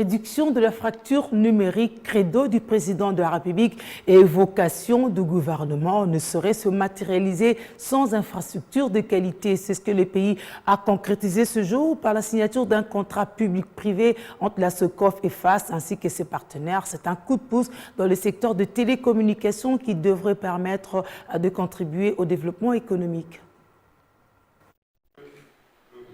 réduction de la fracture numérique, credo du président de la République et vocation du gouvernement, ne saurait se matérialiser sans infrastructure de qualité. C'est ce que le pays a concrétisé ce jour par la signature d'un contrat public-privé entre la SOCOF et FAST ainsi que ses partenaires. C'est un coup de pouce dans le secteur de télécommunications qui devrait permettre de contribuer au développement économique.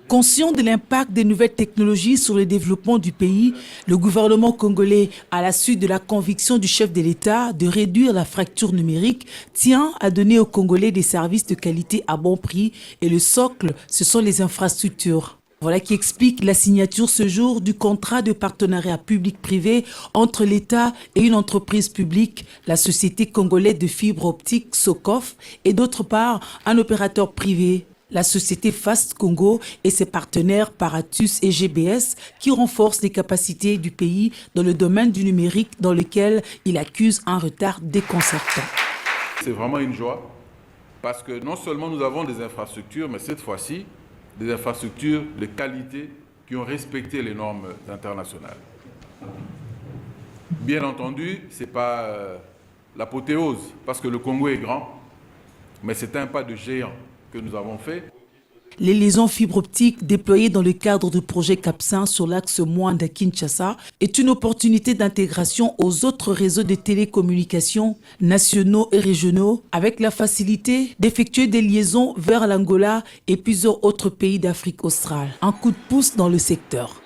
Conscient de l'impact des nouvelles technologies sur le développement du pays, le gouvernement congolais, à la suite de la conviction du chef de l'État de réduire la fracture numérique, tient à donner aux Congolais des services de qualité à bon prix et le socle, ce sont les infrastructures. Voilà qui explique la signature ce jour du contrat de partenariat public-privé entre l'État et une entreprise publique, la Société congolaise de fibre optique SOCOF, et d'autre part un opérateur privé, la société FAST Congo et ses partenaires Paratus et GBS qui renforcent les capacités du pays dans le domaine du numérique dans lequel il accuse un retard déconcertant. C'est vraiment une joie parce que non seulement nous avons des infrastructures, mais cette fois-ci, des infrastructures de qualité qui ont respecté les normes internationales. Bien entendu, ce n'est pas l'apothéose parce que le Congo est grand, mais c'est un pas de géant que nous avons fait. Les liaisons fibre optique déployées dans le cadre du projet Capsin sur l'axe Moanda-Kinshasa est une opportunité d'intégration aux autres réseaux de télécommunications nationaux et régionaux avec la facilité d'effectuer des liaisons vers l'Angola et plusieurs autres pays d'Afrique australe. Un coup de pouce dans le secteur.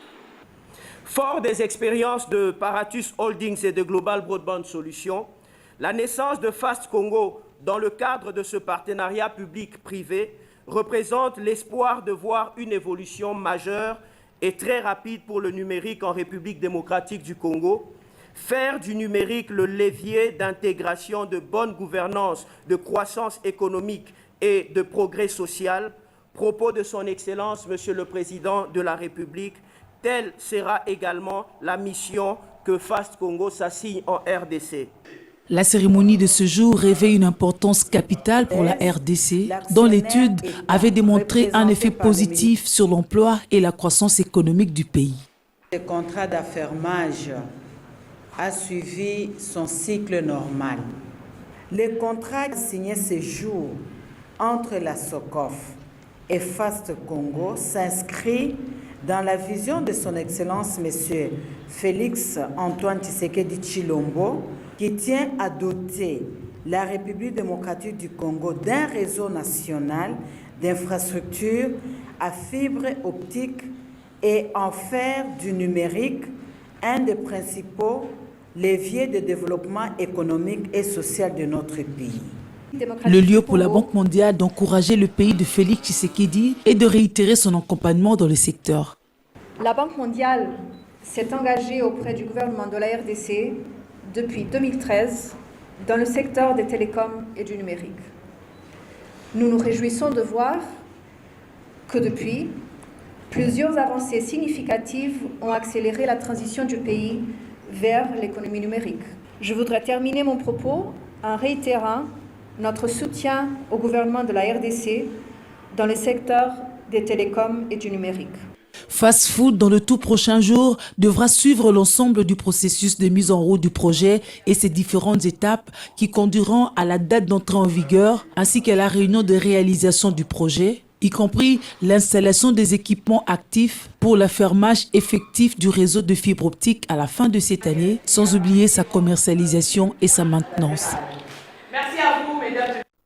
Fort des expériences de Paratus Holdings et de Global Broadband Solutions, la naissance de Fast Congo dans le cadre de ce partenariat public-privé représente l'espoir de voir une évolution majeure et très rapide pour le numérique en République démocratique du Congo, faire du numérique le levier d'intégration, de bonne gouvernance, de croissance économique et de progrès social, propos de son Excellence, Monsieur le Président de la République, telle sera également la mission que Fast Congo s'assigne en RDC. La cérémonie de ce jour revêt une importance capitale pour la RDC, dont l'étude avait démontré un effet positif sur l'emploi et la croissance économique du pays. Le contrat d'affermage a suivi son cycle normal. Le contrat signé ce jour entre la SOCOF et FAST Congo s'inscrit dans la vision de son Excellence M. Félix Antoine Tshisekedi Tshilombo, qui tient à doter la République démocratique du Congo d'un réseau national d'infrastructures à fibre optique et en faire du numérique un des principaux leviers de développement économique et social de notre pays. Le lieu pour la Banque mondiale d'encourager le pays de Félix Tshisekedi et de réitérer son accompagnement dans le secteur. La Banque mondiale s'est engagée auprès du gouvernement de la RDC depuis 2013 dans le secteur des télécoms et du numérique. Nous nous réjouissons de voir que depuis, plusieurs avancées significatives ont accéléré la transition du pays vers l'économie numérique. Je voudrais terminer mon propos en réitérant notre soutien au gouvernement de la RDC dans le secteur des télécoms et du numérique. Fast Food, dans le tout prochain jour, devra suivre l'ensemble du processus de mise en route du projet et ses différentes étapes qui conduiront à la date d'entrée en vigueur ainsi qu'à la réunion de réalisation du projet, y compris l'installation des équipements actifs pour l'affermage effectif du réseau de fibre optique à la fin de cette année, sans oublier sa commercialisation et sa maintenance. Merci à vous, mesdames.